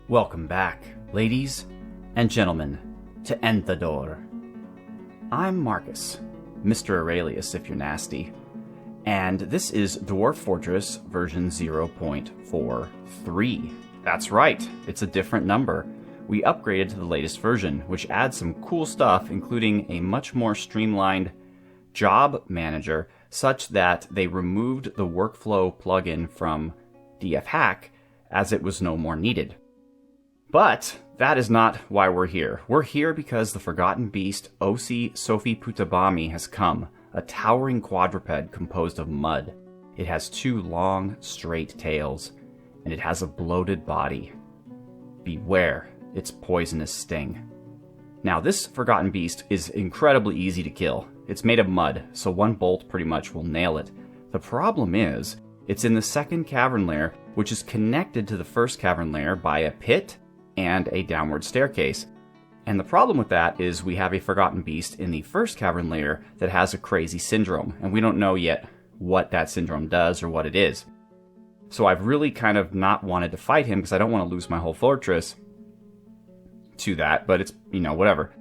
Welcome back, ladies and gentlemen, to Enthador. I'm Marcus, Mr. Aurelius if you're nasty, and this is Dwarf Fortress version 0.43. That's right, it's a different number. We upgraded to the latest version, which adds some cool stuff, including a much more streamlined job manager, such that they removed the workflow plugin from DF Hack as it was no more needed. But that is not why we're here. We're here because the Forgotten Beast Osi Sophie Putabami has come, a towering quadruped composed of mud. It has two long, straight tails, and it has a bloated body. Beware its poisonous sting. Now, this Forgotten Beast is incredibly easy to kill. It's made of mud, so one bolt pretty much will nail it. The problem is, it's in the second cavern lair, which is connected to the first cavern lair by a pit and a downward staircase. And the problem with that is we have a Forgotten Beast in the first cavern lair that has a crazy syndrome, and we don't know yet what that syndrome does or what it is. So I've really kind of not wanted to fight him because I don't want to lose my whole fortress to that, but it's, whatever.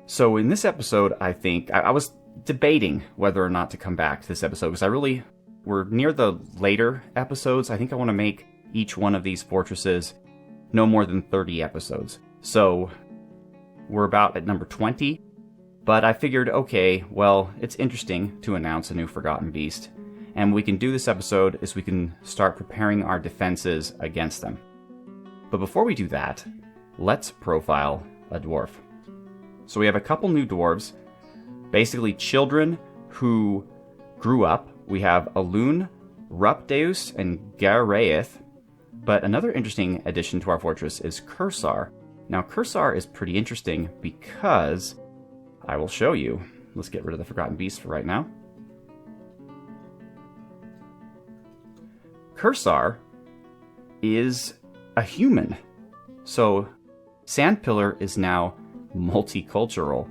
So in this episode, I think, I was debating whether or not to come back to this episode because we're near the later episodes. I think I want to make each one of these fortresses no more than 30 episodes. So we're about at number 20, but I figured, okay, well, it's interesting to announce a new Forgotten Beast, and we can do this episode is we can start preparing our defenses against them. But before we do that, let's profile a dwarf. So we have a couple new dwarves, basically children who grew up. We have Alun, Rupdeus, and Garaeth. But another interesting addition to our fortress is Cursar. Now, Cursar is pretty interesting because I will show you. Let's get rid of the Forgotten Beast for right now. Cursar is a human. So, Sandpillar is now multicultural.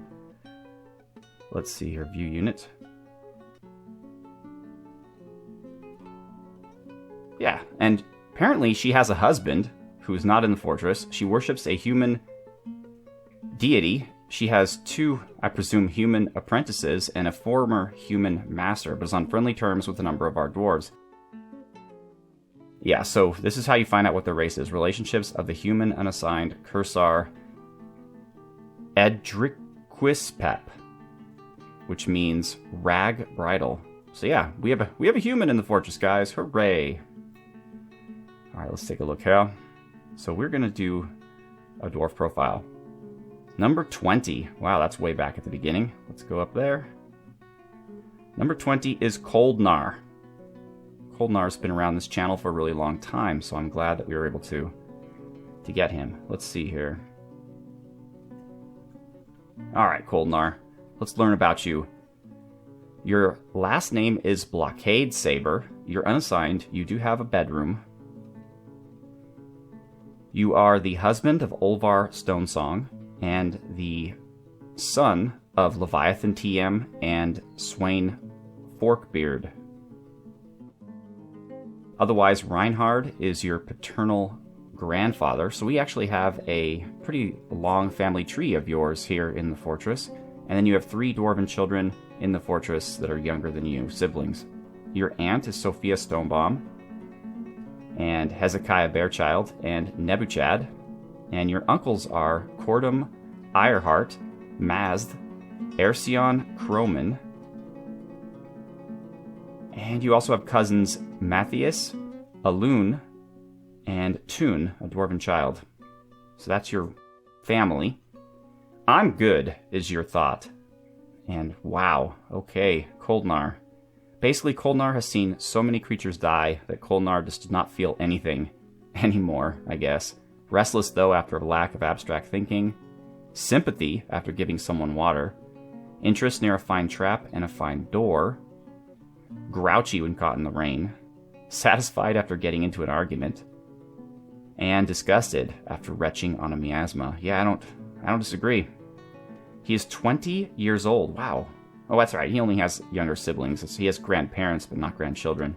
Let's see here, view unit. Yeah, and apparently she has a husband who is not in the fortress. She worships a human deity. She has two, I presume, human apprentices and a former human master, but is on friendly terms with a number of our dwarves. Yeah, so this is how you find out what their race is. Relationships of the human unassigned Cursar Edriquispep, which means rag bridle. So yeah, we have a human in the fortress, guys. Hooray! All right, let's take a look here. So we're going to do a dwarf profile. Number 20. Wow, that's way back at the beginning. Let's go up there. Number 20 is Coldnar. Coldnar's been around this channel for a really long time, so I'm glad that we were able to get him. Let's see here. All right, Coldnar. Let's learn about you. Your last name is Blockade Saber. You're unassigned. You do have a bedroom. You are the husband of Olvar Stonesong and the son of Leviathan TM and Swain Forkbeard. Otherwise, Reinhard is your paternal grandfather, so we actually have a pretty long family tree of yours here in the fortress. And then you have 3 dwarven children in the fortress that are younger than you, siblings. Your aunt is Sophia Stonebaum, and Hezekiah Bearchild, and Nebuchad. And your uncles are Cordum Ironheart, Mazd, Ersion Croman. And you also have cousins Matthias, Alun, and Toon, a dwarven child. So that's your family. I'm good, is your thought. And wow, okay, Coldnar. Basically, Coldnar has seen so many creatures die that Coldnar just does not feel anything anymore, I guess. Restless, though, after a lack of abstract thinking. Sympathy, after giving someone water. Interest near a fine trap and a fine door. Grouchy when caught in the rain. Satisfied after getting into an argument. And disgusted after retching on a miasma. Yeah, I don't disagree. He is 20 years old. Wow. Oh, that's right. He only has younger siblings. So he has grandparents, but not grandchildren.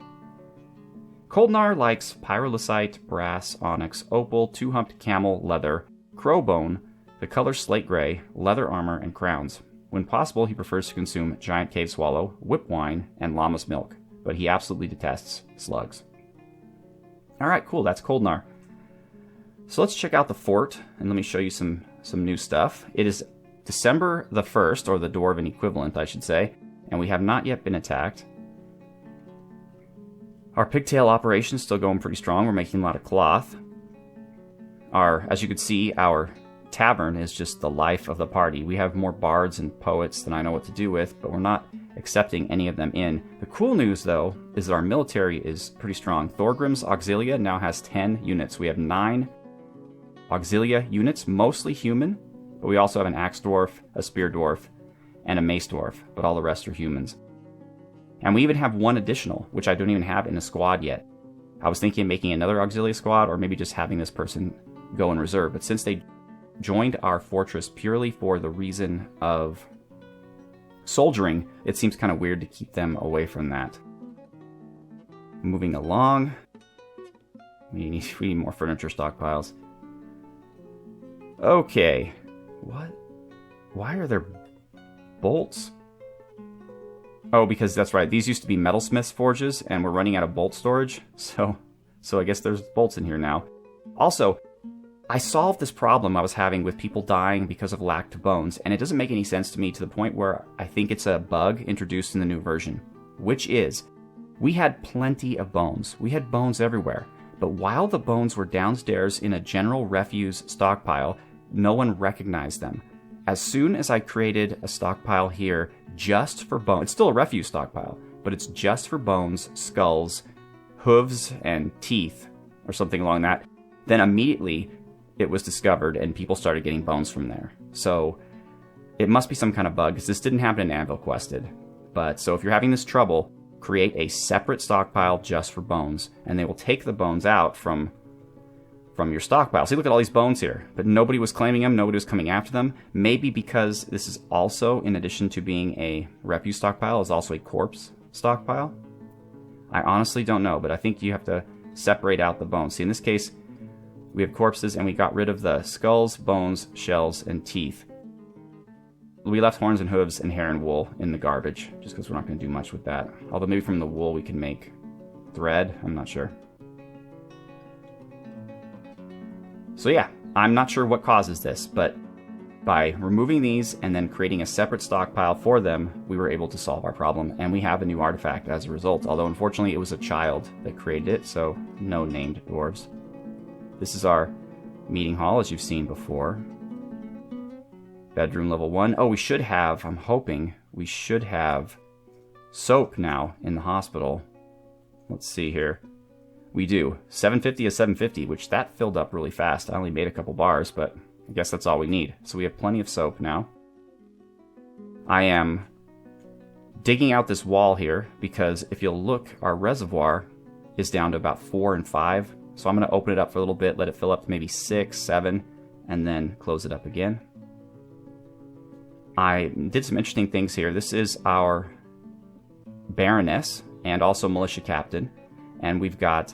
Coldnar likes pyrolusite, brass, onyx, opal, two-humped camel, leather, crowbone, the color slate gray, leather armor, and crowns. When possible, he prefers to consume giant cave swallow, whip wine, and llama's milk, but he absolutely detests slugs. Alright, cool, that's Coldnar. So let's check out the fort, and let me show you some new stuff. It is December the 1st, or the Dwarven equivalent, I should say, and we have not yet been attacked. Our pigtail operation is still going pretty strong. We're making a lot of cloth. As you can see, our tavern is just the life of the party. We have more bards and poets than I know what to do with, but we're not accepting any of them in. The cool news, though, is that our military is pretty strong. Thorgrim's Auxilia now has 10 units. We have 9 Auxilia units, mostly human, but we also have an axe dwarf, a spear dwarf, and a mace dwarf, but all the rest are humans. And we even have one additional, which I don't even have in a squad yet. I was thinking of making another Auxilia squad, or maybe just having this person go in reserve, but since they joined our fortress purely for the reason of soldiering, it seems kind of weird to keep them away from that. Moving along, we need more furniture stockpiles. Okay, what? Why are there bolts? Oh, because that's right, these used to be metalsmiths forges, and we're running out of bolt storage, so I guess there's bolts in here now. Also, I solved this problem I was having with people dying because of lack of bones, and it doesn't make any sense to me to the point where I think it's a bug introduced in the new version, which is, we had plenty of bones. We had bones everywhere, but while the bones were downstairs in a general refuse stockpile, no one recognized them. As soon as I created a stockpile here just for bones, it's still a refuse stockpile, but it's just for bones, skulls, hooves, and teeth, or something along that, then immediately it was discovered and people started getting bones from there. So it must be some kind of bug, because this didn't happen in Anvil Quested. But so if you're having this trouble, create a separate stockpile just for bones, and they will take the bones out from your stockpile. See, look at all these bones here, but nobody was claiming them, nobody was coming after them. Maybe because this is also, in addition to being a refuse stockpile, is also a corpse stockpile. I honestly don't know, but I think you have to separate out the bones. See, in this case, we have corpses, and we got rid of the skulls, bones, shells, and teeth. We left horns and hooves and hair and wool in the garbage, just because we're not going to do much with that. Although maybe from the wool we can make thread, I'm not sure. So yeah, I'm not sure what causes this, but by removing these and then creating a separate stockpile for them, we were able to solve our problem, and we have a new artifact as a result, although unfortunately it was a child that created it, so no named dwarves. This is our meeting hall, as you've seen before. Bedroom level 1. Oh, we should have, I'm hoping, we should have soap now in the hospital. Let's see here. We do. 750 is 750, which that filled up really fast. I only made a couple bars, but I guess that's all we need. So we have plenty of soap now. I am digging out this wall here because if you'll look, our reservoir is down to about 4 and 5. So I'm going to open it up for a little bit, let it fill up to maybe 6, 7, and then close it up again. I did some interesting things here. This is our Baroness and also Militia Captain. And we've got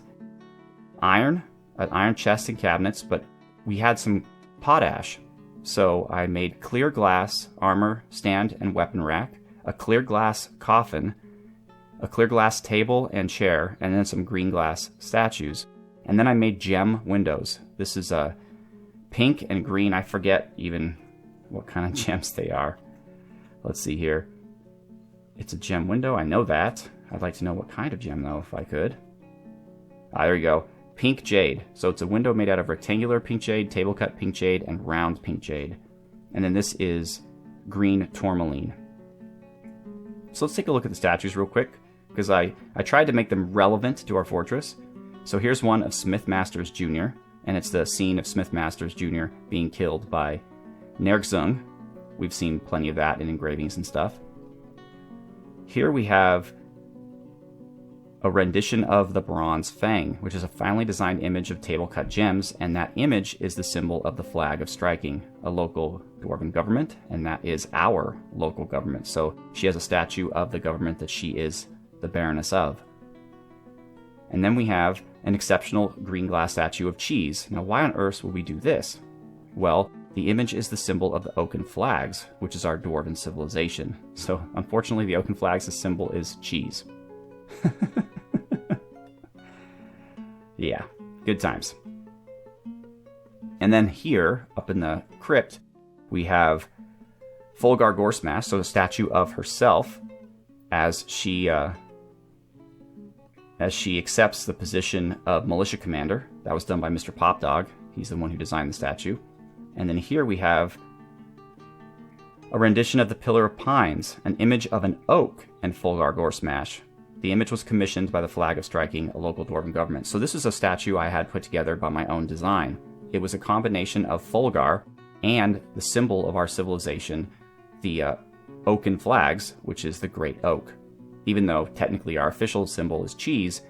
iron, an iron chest and cabinets, but we had some potash. So I made clear glass armor stand and weapon rack, a clear glass coffin, a clear glass table and chair, and then some green glass statues. And then I made gem windows. This is a pink and green. I forget even what kind of gems they are. Let's see here. It's a gem window. I know that. I'd like to know what kind of gem, though, if I could. Ah, there you go. Pink jade. So it's a window made out of rectangular pink jade, table cut pink jade, and round pink jade. And then this is green tourmaline. So let's take a look at the statues real quick, because I tried to make them relevant to our fortress. So here's one of Smith Masters Jr., and it's the scene of Smith Masters Jr. being killed by Nergzung. We've seen plenty of that in engravings and stuff. Here we have a rendition of the Bronze Fang, which is a finely designed image of table-cut gems, and that image is the symbol of the Flag of Striking, a local dwarven government, and that is our local government. So she has a statue of the government that she is the Baroness of. And then we have an exceptional green glass statue of cheese. Now, why on earth would we do this? Well, the image is the symbol of the oaken flags, which is our dwarven civilization. So, unfortunately, the oaken flags' symbol is cheese. Yeah, good times. And then here, up in the crypt, we have Fulgar Goresmash, so a statue of herself, as she accepts the position of militia commander. That was done by Mr. Popdog. He's the one who designed the statue. And then here we have a rendition of the Pillar of Pines, an image of an oak and Fulgar Goresmash. The image was commissioned by the Flag of Striking, a local dwarven government. So this is a statue I had put together by my own design. It was a combination of Fulgar and the symbol of our civilization, the oaken flags, which is the great oak. Even though technically our official symbol is cheese,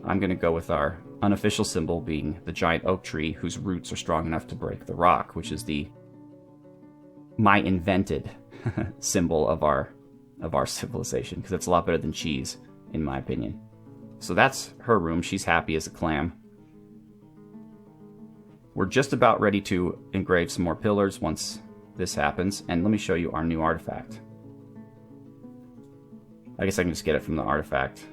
I'm going to go with our unofficial symbol being the giant oak tree whose roots are strong enough to break the rock, which is my invented symbol of our civilization, because it's a lot better than cheese, in my opinion. So that's her room. She's happy as a clam. We're just about ready to engrave some more pillars once this happens, and let me show you our new artifact. I guess I can just get it from the artifact.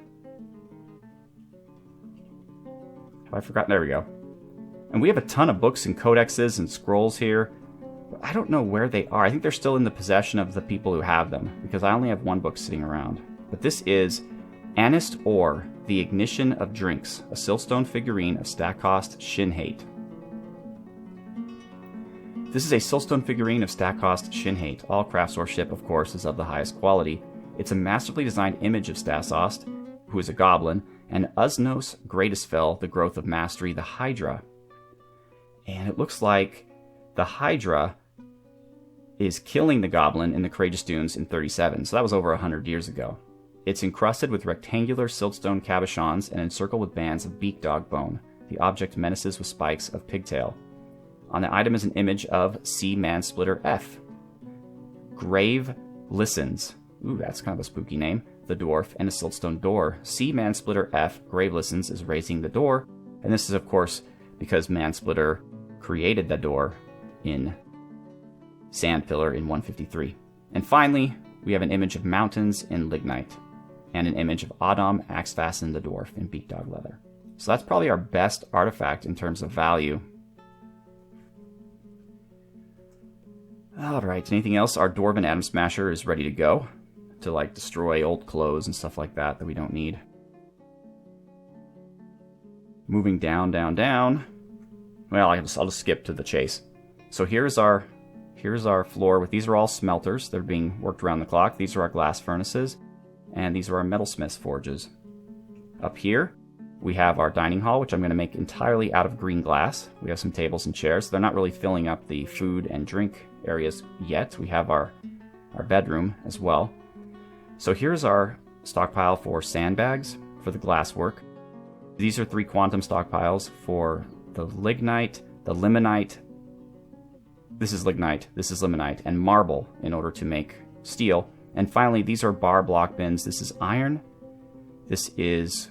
Have I forgotten? There we go. And we have a ton of books and codexes and scrolls here, but I don't know where they are. I think they're still in the possession of the people who have them, because I only have one book sitting around. But this is Anist Ore, the Ignition of Drinks, a siltstone figurine of Stakhost Shinhate. This is a siltstone figurine of Stakhost Shinhate. All craftsmanship, of course, is of the highest quality. It's a masterfully designed image of Stassost, who is a goblin, and Uznos Greatestfell, the growth of mastery, the Hydra. And it looks like the Hydra is killing the goblin in the Courageous Dunes in 37, so that was over 100 years ago. It's encrusted with rectangular siltstone cabochons and encircled with bands of beak dog bone. The object menaces with spikes of pigtail. On the item is an image of Sea Mansplitter F. Grave Listens. Ooh, that's kind of a spooky name. The dwarf and a siltstone door. Sea Mansplitter F. Grave Listens is raising the door. And this is, of course, because Mansplitter created the door in Sandpillar in 153. And finally, we have an image of mountains in lignite, and an image of Adam Axefasten the dwarf in beak dog leather. So that's probably our best artifact in terms of value. Alright, anything else? Our Dwarven Atom Smasher is ready to go to destroy old clothes and stuff like that we don't need. Moving down, down, down. Well, I'll just skip to the chase. So here's our floor. These are all smelters. They're being worked around the clock. These are our glass furnaces. And these are our metalsmiths' forges. Up here, we have our dining hall, which I'm going to make entirely out of green glass. We have some tables and chairs. They're not really filling up the food and drink areas yet. We have our bedroom as well. So here's our stockpile for sandbags for the glasswork. These are 3 quantum stockpiles for the lignite, the limonite. This is lignite, this is limonite, and marble in order to make steel. And finally, these are bar block bins. This is iron. This is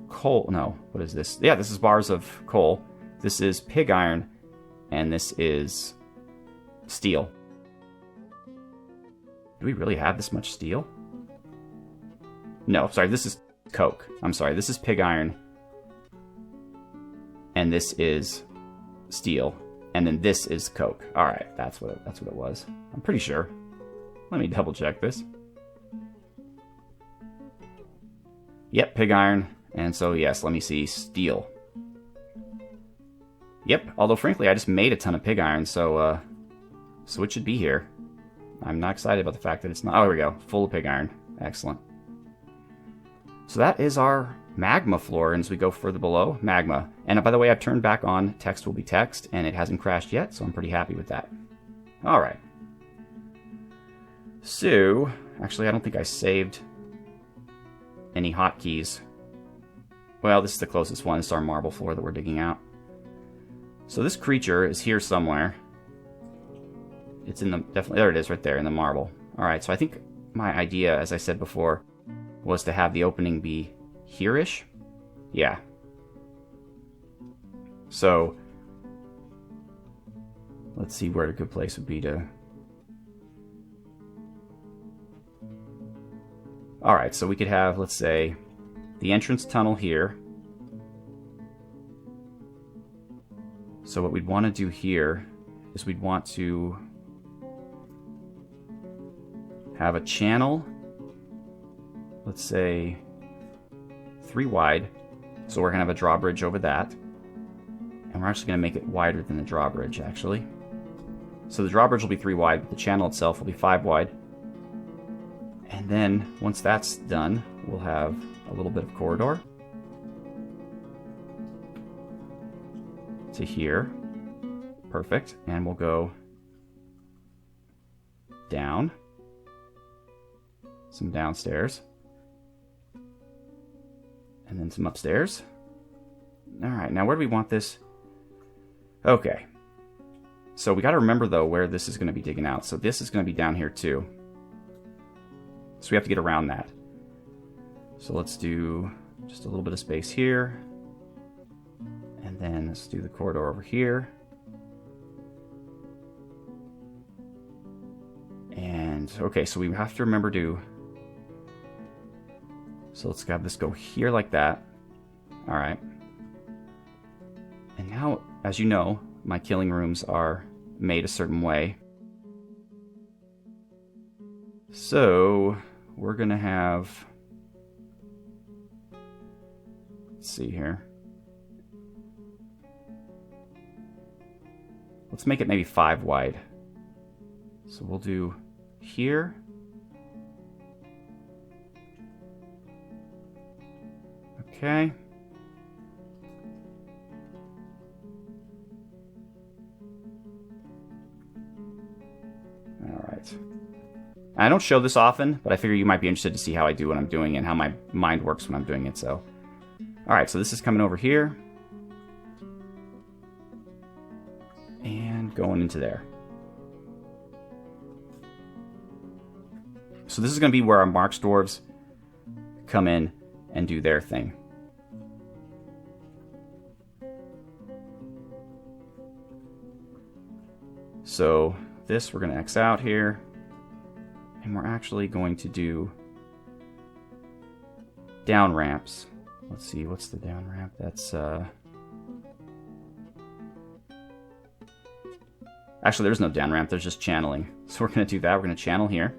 coal. No, what is this? Yeah, this is bars of coal. This is pig iron. And this is steel. Do we really have this much steel? No, sorry, this is coke. I'm sorry, this is pig iron. And this is steel. And then this is coke. Alright, that's what it was. I'm pretty sure. Let me double check this. Yep, pig iron. And so yes, let me see, steel. Yep, although frankly I just made a ton of pig iron, so it should be here. I'm not excited about the fact that it's not. Oh, here we go. Full of pig iron. Excellent. So that is our magma floor, and as we go further below, magma. And by the way, I've turned back on text will be text, and it hasn't crashed yet, so I'm pretty happy with that. Alright. So, actually I don't think I saved any hotkeys. Well, this is the closest one. It's our marble floor that we're digging out. So this creature is here somewhere. It's in the, definitely, there it is right there in the marble. Alright, so I think my idea, as I said before, was to have the opening be here-ish. Yeah, So let's see where a good place would be to... Alright, so we could have, let's say, the entrance tunnel here. So what we'd want to do here is we'd want to have a channel, let's say 3 wide. So we're going to have a drawbridge over that. And we're actually going to make it wider than the drawbridge, actually. So the drawbridge will be 3 wide, but the channel itself will be 5 wide. And then, once that's done, we'll have a little bit of corridor to here. Perfect. And we'll go down. Some downstairs. And then some upstairs. Alright, now where do we want this? Okay. So we got to remember, though, where this is going to be digging out. So this is going to be down here, too. So we have to get around that. So let's do just a little bit of space here. And then let's do the corridor over here. And, okay, so we have to remember to... So let's have this go here like that. Alright. And now, as you know, my killing rooms are made a certain way. So, we're going to have... Let's see here. Let's make it maybe 5 wide. So we'll do here. Okay. All right. I don't show this often, but I figure you might be interested to see how I do when I'm doing it and how my mind works when I'm doing it. So, all right, so this is coming over here and going into there. So this is going to be where our Marks dwarves come in and do their thing. So this we're going to X out here. And we're actually going to do down ramps. Let's see, what's the down ramp? That's actually, there's no down ramp, there's just channeling. So we're going to do that. We're going to channel here.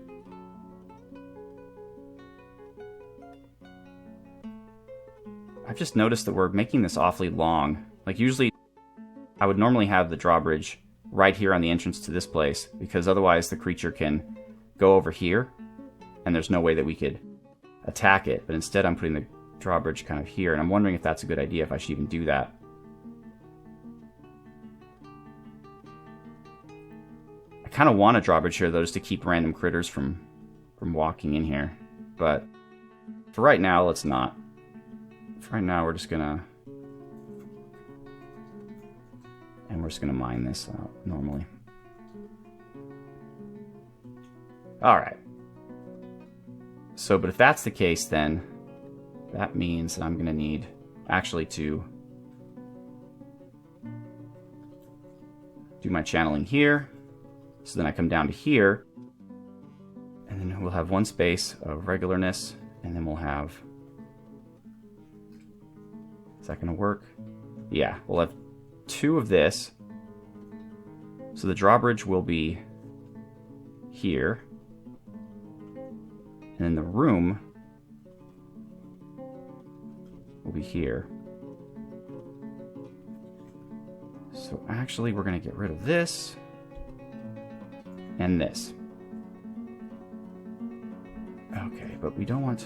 I've just noticed that we're making this awfully long. Like, usually I would normally have the drawbridge right here on the entrance to this place, because otherwise the creature can go over here, and there's no way that we could attack it. But instead I'm putting the drawbridge kind of here, and I'm wondering if that's a good idea, if I should even do that. I kind of want a drawbridge here, though, just to keep random critters from walking in here. But for right now, let's not. For right now, we're just gonna... And we're just gonna mine this out normally. Alright. So, but if that's the case, then that means that I'm going to need actually to do my channeling here. So then I come down to here, and then we'll have one space of regularness, and then we'll have... Is that going to work? Yeah, we'll have 2 of this. So the drawbridge will be here. And then the room will be here. So actually, we're going to get rid of this and this. Okay, but we don't want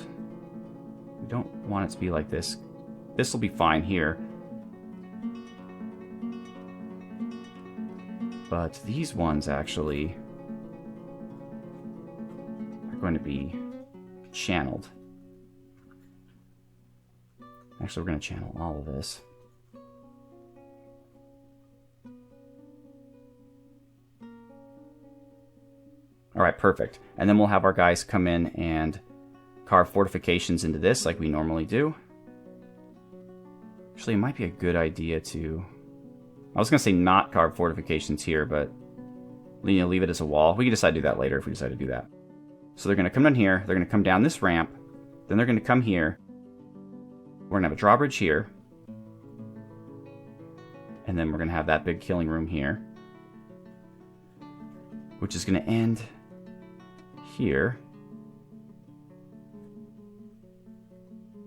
it to be like this. This will be fine here. But these ones actually are going to be channeled. Actually, we're going to channel all of this. Alright, perfect. And then we'll have our guys come in and carve fortifications into this like we normally do. Actually, it might be a good idea to I was going to say not carve fortifications here, but leave it as a wall. We can decide to do that later if we decide to do that. So they're going to come down here. They're going to come down this ramp. Then they're going to come here. We're going to have a drawbridge here. And then we're going to have that big killing room here, which is going to end here.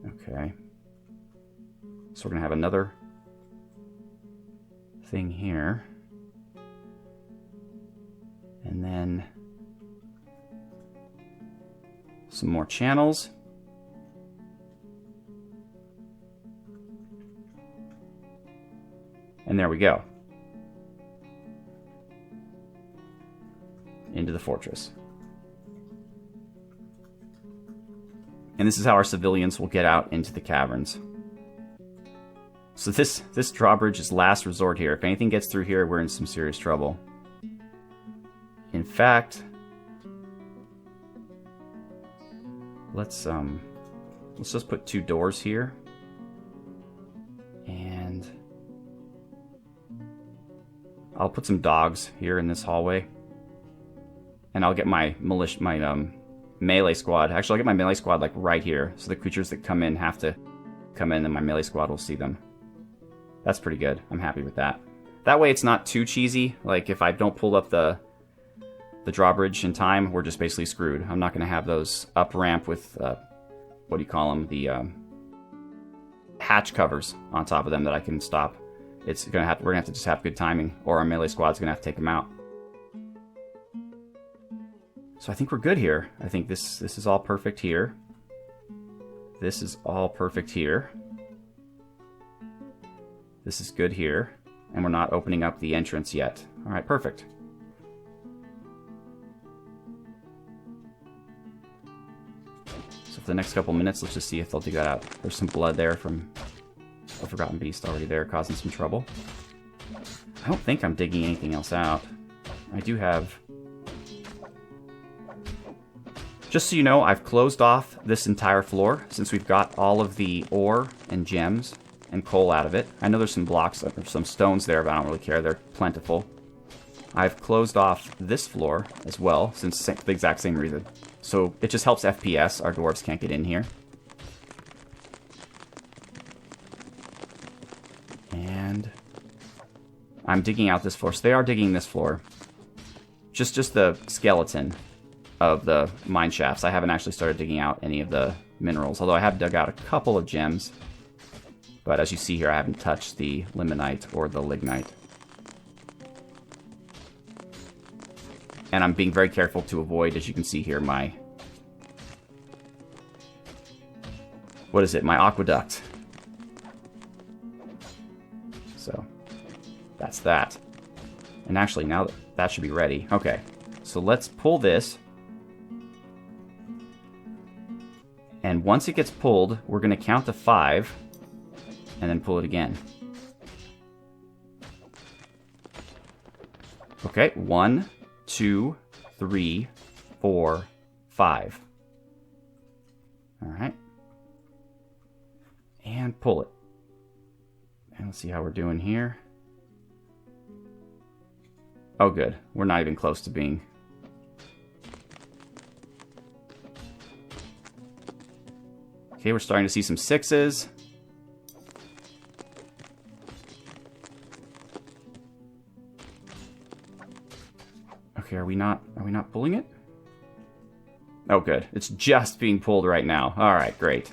Okay. So we're going to have another thing here. And then some more channels. And there we go. Into the fortress. And this is how our civilians will get out into the caverns. So this drawbridge is last resort here. If anything gets through here, we're in some serious trouble. In fact, let's just put 2 doors here. And I'll put some dogs here in this hallway. And I'll get my melee squad. Actually, I'll get my melee squad like right here. So the creatures that come in have to come in and my melee squad will see them. That's pretty good. I'm happy with that. That way it's not too cheesy. Like if I don't pull up the drawbridge in time, we're just basically screwed. I'm not going to have those up ramp with, what do you call them? The hatch covers on top of them that I can stop. We're going to have to just have good timing, or our melee squad's going to have to take them out. So I think we're good here. I think this is all perfect here. This is all perfect here. This is good here. And we're not opening up the entrance yet. All right, perfect. So for the next couple minutes, let's just see if they'll dig that out. There's some blood there from a Forgotten Beast already there, causing some trouble. I don't think I'm digging anything else out. I do have... Just so you know, I've closed off this entire floor since we've got all of the ore and gems and coal out of it. I know there's some blocks, there's some stones there, but I don't really care. They're plentiful. I've closed off this floor as well, since the exact same reason. So it just helps FPS. Our dwarves can't get in here. And I'm digging out this floor. So they are digging this floor. Just the skeleton of the mine shafts. I haven't actually started digging out any of the minerals, although I have dug out a couple of gems. But as you see here, I haven't touched the limonite or the lignite. And I'm being very careful to avoid, as you can see here, my... What is it? My aqueduct. So, that's that. And actually, now that should be ready. Okay, so let's pull this. And once it gets pulled, we're going to count to 5. And then pull it again. Okay, 1, 2, 3, 4, 5. Alright. And pull it. And let's see how we're doing here. Oh, good. We're not even close to being... Okay, we're starting to see some 6s. Okay, are we not pulling it? Oh, good. It's just being pulled right now. All right, great.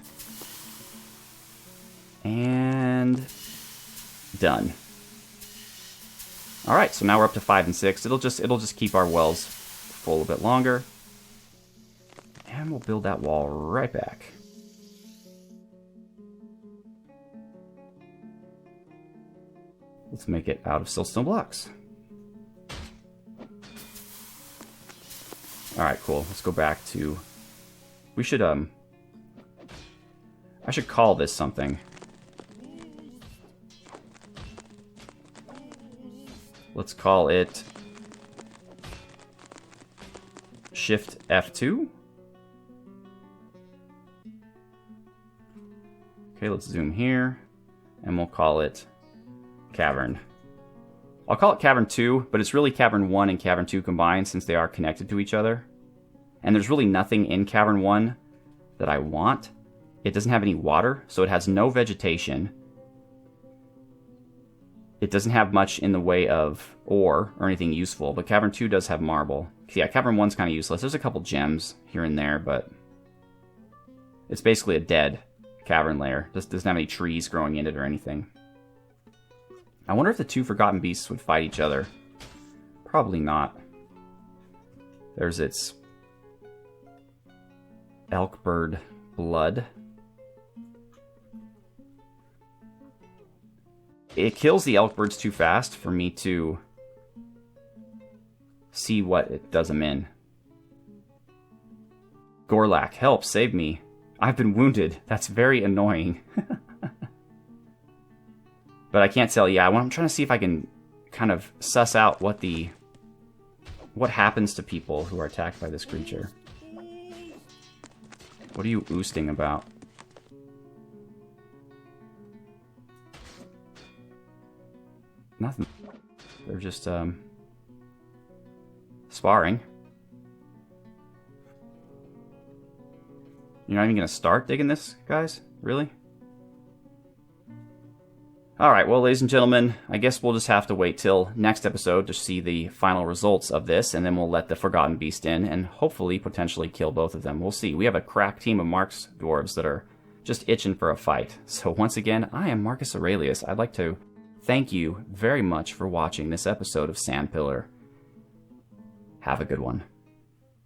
And done. All right, so now we're up to 5 and 6. It'll just keep our wells full a bit longer. And we'll build that wall right back. Let's make it out of siltstone blocks. Alright, cool. Let's go back to... We should, I should call this something. Let's call it... Shift F2. Okay, let's zoom here. And we'll call it Cavern. I'll call it Cavern 2, but it's really Cavern 1 and Cavern 2 combined since they are connected to each other. And there's really nothing in Cavern 1 that I want. It doesn't have any water, so it has no vegetation. It doesn't have much in the way of ore or anything useful, but Cavern 2 does have marble. Yeah, Cavern 1's kind of useless. There's a couple gems here and there, but it's basically a dead cavern layer. Just doesn't have any trees growing in it or anything. I wonder if the two Forgotten Beasts would fight each other. Probably not. There's its elk bird blood. It kills the elk birds too fast for me to see what it does them in. Gorlak, help, save me. I've been wounded. That's very annoying. But I can't tell. Yeah, I'm trying to see if I can kind of suss out what happens to people who are attacked by this creature. What are you oosting about? Nothing. They're just sparring. You're not even gonna start digging this, guys? Really? Alright, well, ladies and gentlemen, I guess we'll just have to wait till next episode to see the final results of this, and then we'll let the Forgotten Beast in, and hopefully, potentially kill both of them. We'll see. We have a crack team of Mark's dwarves that are just itching for a fight. So once again, I am Marcus Aurelius. I'd like to thank you very much for watching this episode of Sandpillar. Have a good one.